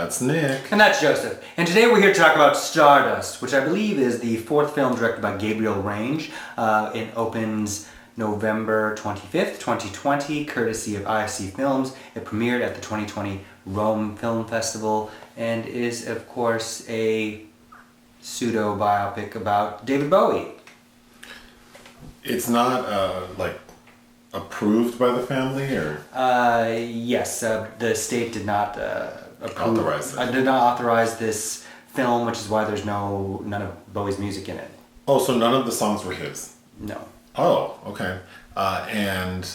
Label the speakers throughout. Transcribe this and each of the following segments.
Speaker 1: That's Nick.
Speaker 2: And that's Joseph. And today we're here to talk about Stardust, which I believe is the fourth film directed by Gabriel Range. It opens November 25th, 2020, courtesy of IFC Films. It premiered at the 2020 Rome Film Festival and is, of course, a pseudo-biopic about David Bowie.
Speaker 1: It's not, approved by the family, or?
Speaker 2: Yes, the state did not
Speaker 1: Authorize it.
Speaker 2: Did not authorize this film, which is why there's none of Bowie's music in it.
Speaker 1: Oh, so none of the songs were his?
Speaker 2: No.
Speaker 1: Oh, okay. And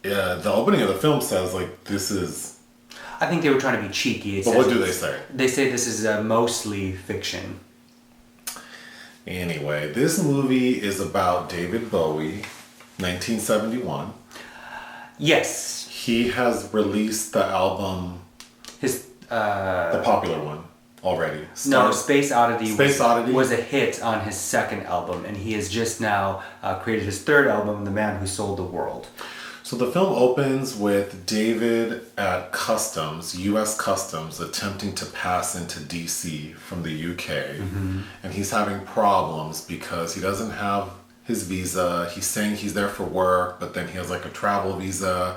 Speaker 1: the opening of the film says, this is...
Speaker 2: I think they were trying to be cheeky.
Speaker 1: But what do they say?
Speaker 2: They say this is mostly fiction.
Speaker 1: Anyway, this movie is about David Bowie, 1971.
Speaker 2: Yes.
Speaker 1: He has released the album... the popular one. Already.
Speaker 2: Space Oddity was a hit on his second album, and he has just now created his third album, The Man Who Sold the World.
Speaker 1: So the film opens with David at Customs, U.S. Customs, attempting to pass into D.C. from the U.K. Mm-hmm. And he's having problems because he doesn't have his visa. He's saying he's there for work, but then he has a travel visa.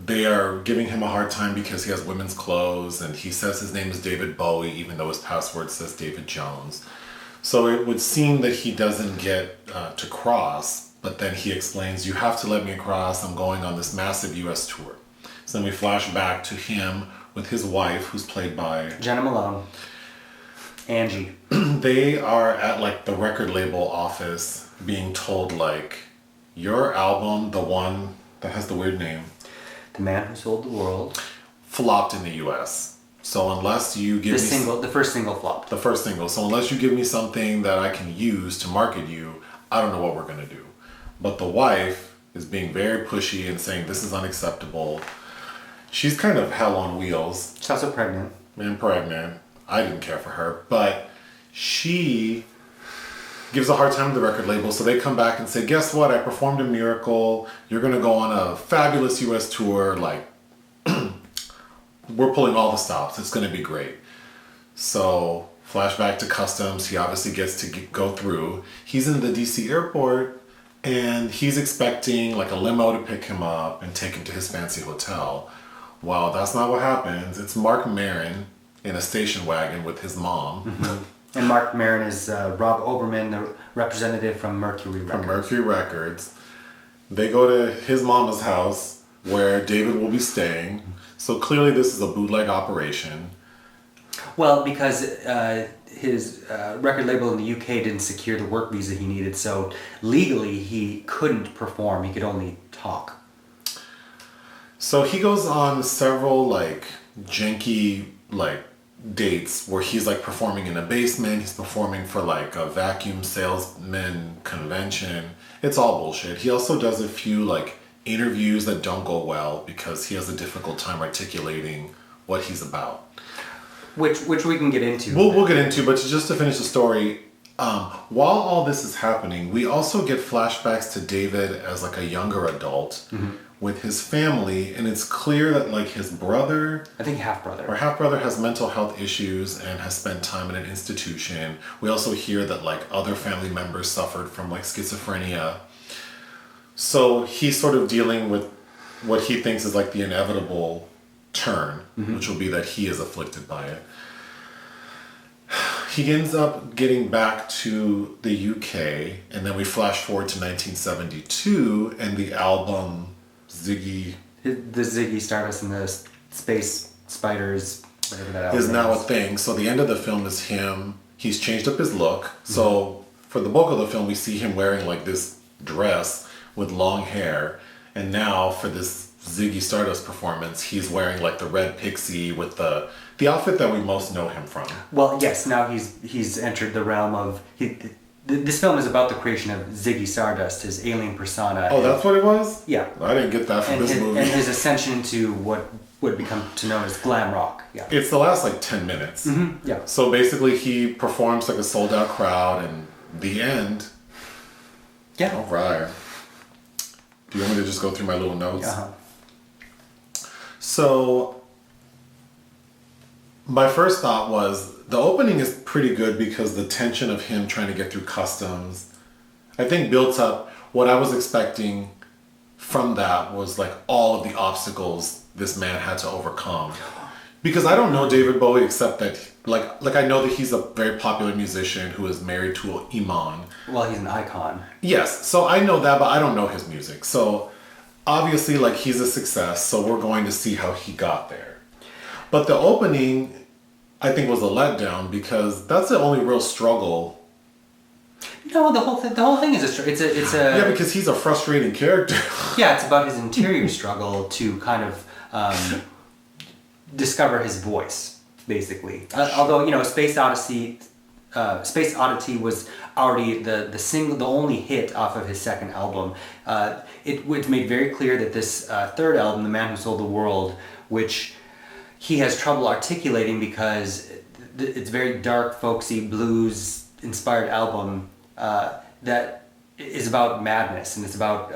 Speaker 1: They are giving him a hard time because he has women's clothes, and he says his name is David Bowie, even though his password says David Jones. So it would seem that he doesn't get to cross, but then he explains, you have to let me across, I'm going on this massive US tour. So then we flash back to him with his wife, who's played by...
Speaker 2: Jena Malone. Angie.
Speaker 1: They are at the record label office being told your album, the one that has the weird name,
Speaker 2: The Man Who Sold the World,
Speaker 1: flopped in the US. So unless you give
Speaker 2: the first single flopped.
Speaker 1: The first single. So unless you give me something that I can use to market you, I don't know what we're going to do. But the wife is being very pushy and saying this is unacceptable. She's kind of hell on wheels.
Speaker 2: She's also pregnant.
Speaker 1: And pregnant. I didn't care for her. But she gives a hard time to the record label, so they come back and say, guess what? I performed a miracle. You're going to go on a fabulous US tour. We're pulling all the stops. It's going to be great. So, flashback to Customs. He obviously gets to go through. He's in the DC airport, and he's expecting a limo to pick him up and take him to his fancy hotel. Well, that's not what happens. It's Marc Maron in a station wagon with his mom.
Speaker 2: Mm-hmm. And Marc Maron is Rob Oberman, the representative from Mercury Records.
Speaker 1: They go to his mama's house where David will be staying. So clearly this is a bootleg operation.
Speaker 2: Well, because his record label in the UK didn't secure the work visa he needed, so legally he couldn't perform. He could only talk.
Speaker 1: So he goes on several janky dates where he's performing in a basement. He's performing for a vacuum salesman convention. It's all bullshit. He also does a few interviews that don't go well because he has a difficult time articulating what he's about.
Speaker 2: Which we can get into.
Speaker 1: We'll get into, but just to finish the story, while all this is happening, we also get flashbacks to David as a younger adult with his family, and it's clear that his brother,
Speaker 2: I think
Speaker 1: half-brother has mental health issues and has spent time in an institution. We also hear that other family members suffered from schizophrenia. So he's sort of dealing with what he thinks is the inevitable turn, which will be that he is afflicted by it. He ends up getting back to the UK, and then we flash forward to 1972, and the album Ziggy...
Speaker 2: The Ziggy Stardust and the Space Spiders, whatever that album
Speaker 1: is now a thing. So the end of the film is him. He's changed up his look. So for the bulk of the film, we see him wearing this dress with long hair, and now for this Ziggy Stardust performance, he's wearing the red pixie with the outfit that we most know him from.
Speaker 2: Well, yes, now he's entered the realm of... This film is about the creation of Ziggy Stardust, his alien persona.
Speaker 1: Oh, that's what it was?
Speaker 2: Yeah.
Speaker 1: I didn't get that from this movie.
Speaker 2: And his ascension to what would become to known as glam rock. Yeah.
Speaker 1: It's the last 10 minutes.
Speaker 2: Mm-hmm. Yeah.
Speaker 1: So basically he performs a sold out crowd, and the end...
Speaker 2: Yeah.
Speaker 1: All right. Do you want me to just go through my little notes?
Speaker 2: Uh-huh.
Speaker 1: So My first thought was the opening is pretty good because the tension of him trying to get through customs, I think built up what I was expecting from that was like all of the obstacles this man had to overcome. Because I don't know David Bowie except that like I know that he's a very popular musician who is married to Iman.
Speaker 2: Well, he's an icon.
Speaker 1: Yes, so I know that, but I don't know his music. So obviously like he's a success, so we're going to see how he got there. But the opening, I think, was a letdown because that's the only real struggle.
Speaker 2: No, the whole thing is it's a
Speaker 1: yeah, because he's a frustrating character.
Speaker 2: Yeah, it's about his interior struggle to kind of discover his voice, basically. Although Space Odyssey was already the only hit off of his second album. It was made very clear that this third album, The Man Who Sold the World, which he has trouble articulating because it's very dark, folksy, blues-inspired album that is about madness, and it's about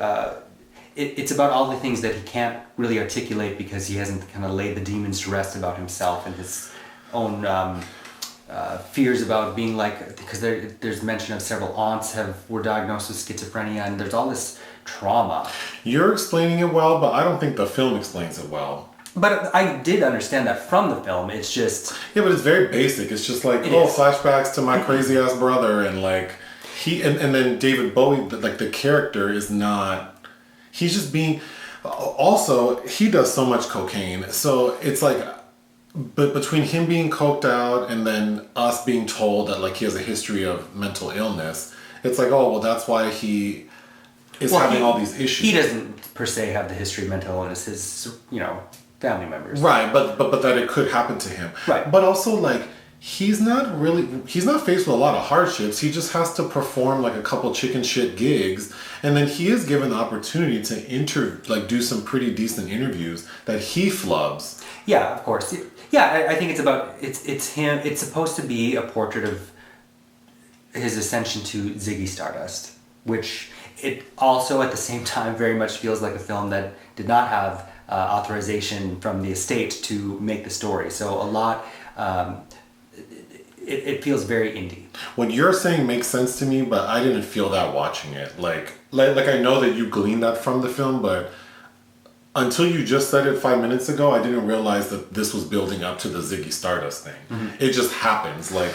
Speaker 2: all the things that he can't really articulate because he hasn't kind of laid the demons to rest about himself and his own fears about being like, because there's mention of several aunts were diagnosed with schizophrenia, and there's all this trauma.
Speaker 1: You're explaining it well, but I don't think the film explains it well.
Speaker 2: But I did understand that from the film. It's just...
Speaker 1: Yeah, but it's very basic. It's just like, flashbacks to my crazy-ass brother, and like, and then David Bowie, like the character is not... He's just being... Also, he does so much cocaine, so it's like... But between him being coked out and then us being told that like he has a history of mental illness, it's like, oh, well, that's why he is having all these issues.
Speaker 2: He doesn't per se have the history of mental illness. His, family members.
Speaker 1: Right, but that it could happen to him.
Speaker 2: Right.
Speaker 1: But also like he's not faced with a lot of hardships. He just has to perform like a couple chicken shit gigs, and then he is given the opportunity to do some pretty decent interviews that he flubs.
Speaker 2: Yeah, of course. Yeah, I think it's him. It's supposed to be a portrait of his ascension to Ziggy Stardust, which it also at the same time very much feels like a film that did not have authorization from the estate to make the story. So a lot, it feels very indie.
Speaker 1: What you're saying makes sense to me, but I didn't feel that watching it. Like I know that you gleaned that from the film, but until you just said it 5 minutes ago, I didn't realize that this was building up to the Ziggy Stardust thing. Mm-hmm. It just happens. Like,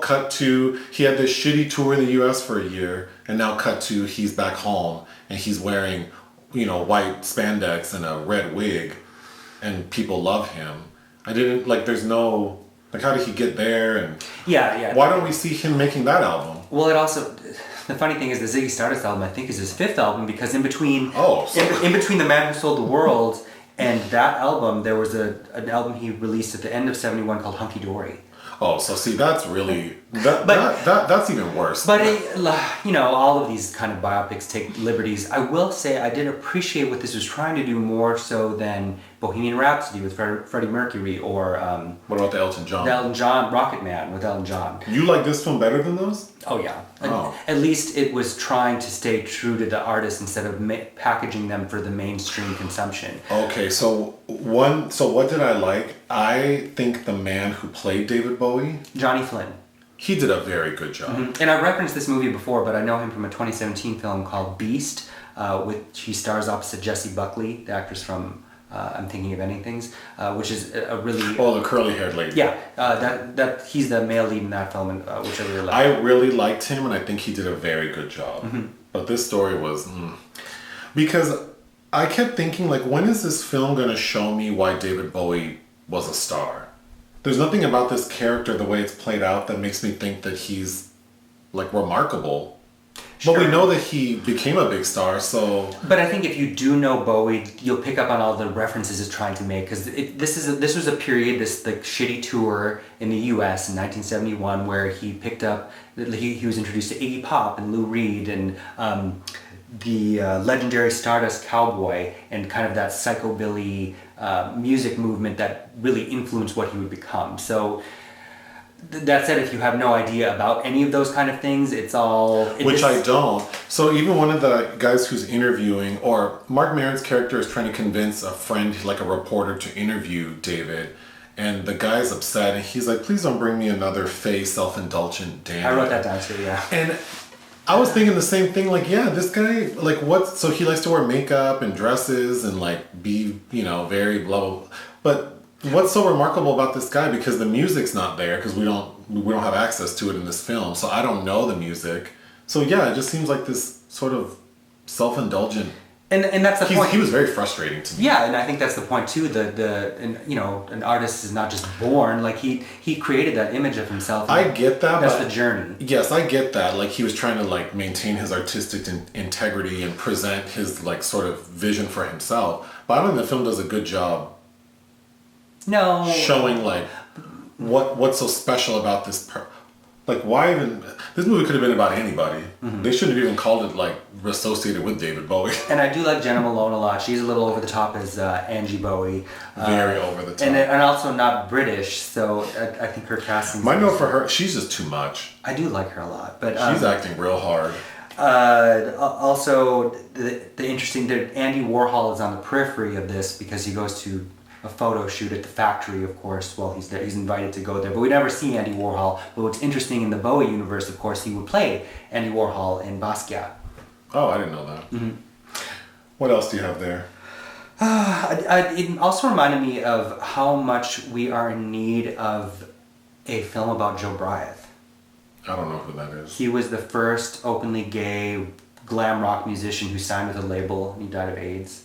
Speaker 1: cut to, he had this shitty tour in the US for a year, and now cut to, he's back home, and he's wearing white spandex and a red wig, and people love him. I didn't, there's no, how did he get there? And
Speaker 2: yeah.
Speaker 1: Why don't we see him making that album?
Speaker 2: Well, the funny thing is the Ziggy Stardust album, I think, is his fifth album, because in between in between The Man Who Sold the World and that album, there was an album he released at the end of 71 called Hunky Dory.
Speaker 1: Oh, so see, that's really that's even worse.
Speaker 2: But all of these kind of biopics take liberties. I will say I did appreciate what this was trying to do more so than Bohemian Rhapsody with Freddie Mercury, or
Speaker 1: what about the Elton John?
Speaker 2: The Elton John Rocket Man with Elton John.
Speaker 1: You like this film better than those?
Speaker 2: Oh yeah.
Speaker 1: Oh.
Speaker 2: At least it was trying to stay true to the artist instead of packaging them for the mainstream consumption.
Speaker 1: Okay, so what did I like? I think the man who played David Bowie,
Speaker 2: Johnny Flynn.
Speaker 1: He did a very good job.
Speaker 2: Mm-hmm. And I referenced this movie before, but I know him from a 2017 film called Beast, which he stars opposite Jessie Buckley, the actress from I'm Thinking of Ending Things, which is a really...
Speaker 1: Oh, the curly-haired lady.
Speaker 2: Yeah, that he's the male lead in that film, which I really liked.
Speaker 1: I really liked him, and I think he did a very good job.
Speaker 2: Mm-hmm.
Speaker 1: But this story was... Because I kept thinking, when is this film going to show me why David Bowie was a star? There's nothing about this character, the way it's played out, that makes me think that he's, remarkable. Sure. But we know that he became a big star, so...
Speaker 2: But I think if you do know Bowie, you'll pick up on all the references he's trying to make, because this was a period, this shitty tour in the U.S. in 1971, where he picked up... He was introduced to Iggy Pop and Lou Reed and the legendary Stardust Cowboy, and kind of that psychobilly music movement that really influenced what he would become. So... That said, if you have no idea about any of those kind of things, it's all...
Speaker 1: I don't. So even one of the guys who's interviewing, or Marc Maron's character is trying to convince a friend, like a reporter, to interview David. And the guy's upset, and he's like, please don't bring me another fey, self-indulgent Danny.
Speaker 2: I wrote that down too, yeah.
Speaker 1: And I was thinking the same thing, like, yeah, this guy, like, what? So he likes to wear makeup and dresses and, like, be, very blah, blah, blah. But what's so remarkable about this guy? Because the music's not there, because we don't have access to it in this film. So I don't know the music. So, yeah, it just seems like this sort of self-indulgent.
Speaker 2: And that's the point.
Speaker 1: He was very frustrating to me.
Speaker 2: Yeah, and I think that's the point too. An artist is not just born. Like he created that image of himself.
Speaker 1: I get that.
Speaker 2: That's the journey.
Speaker 1: Yes, I get that. Like he was trying to like maintain his artistic integrity and present his like sort of vision for himself. But I don't think the film does a good job.
Speaker 2: No.
Speaker 1: Showing like what's so special about this. Like why even this movie could have been about anybody. Mm-hmm. They shouldn't have even called it like associated with David Bowie.
Speaker 2: And I do like Jena Malone a lot. She's a little over the top as Angie Bowie.
Speaker 1: Very over the top.
Speaker 2: And also not British, so I think her casting.
Speaker 1: My note for her, she's just too much.
Speaker 2: I do like her a lot, but
Speaker 1: she's acting real hard.
Speaker 2: Also, the interesting that Andy Warhol is on the periphery of this because he goes to a photo shoot at the factory, of course, while he's there. He's invited to go there. But we never see Andy Warhol. But what's interesting in the Bowie universe, of course, he would play Andy Warhol in Basquiat.
Speaker 1: Oh, I didn't know that. Mm-hmm. What else do you have there?
Speaker 2: It also reminded me of how much we are in need of a film about Joe Bryant.
Speaker 1: I don't know who that is.
Speaker 2: He was the first openly gay glam rock musician who signed with a label. He died of AIDS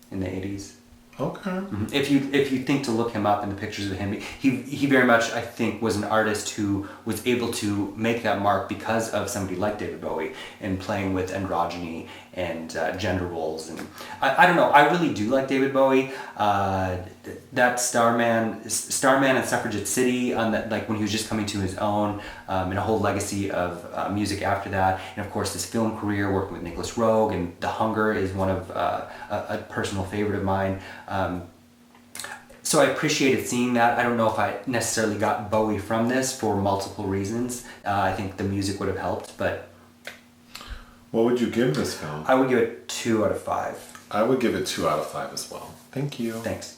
Speaker 2: in the 80s.
Speaker 1: Okay.
Speaker 2: Mm-hmm. If you think to look him up in the pictures of him, he very much, I think, was an artist who was able to make that mark because of somebody like David Bowie and playing with androgyny and gender roles. And I don't know, I really do like David Bowie. That Starman and Suffragette City, on that, like when he was just coming to his own, and a whole legacy of music after that, and of course this film career working with Nicholas Roeg, and The Hunger is one of a personal favorite of mine. So I appreciated seeing that. I don't know if I necessarily got Bowie from this for multiple reasons. I think the music would have helped, but...
Speaker 1: What would you give this film?
Speaker 2: I would give it 2 out of 5.
Speaker 1: I would give it 2 out of 5 as well. Thank you.
Speaker 2: Thanks.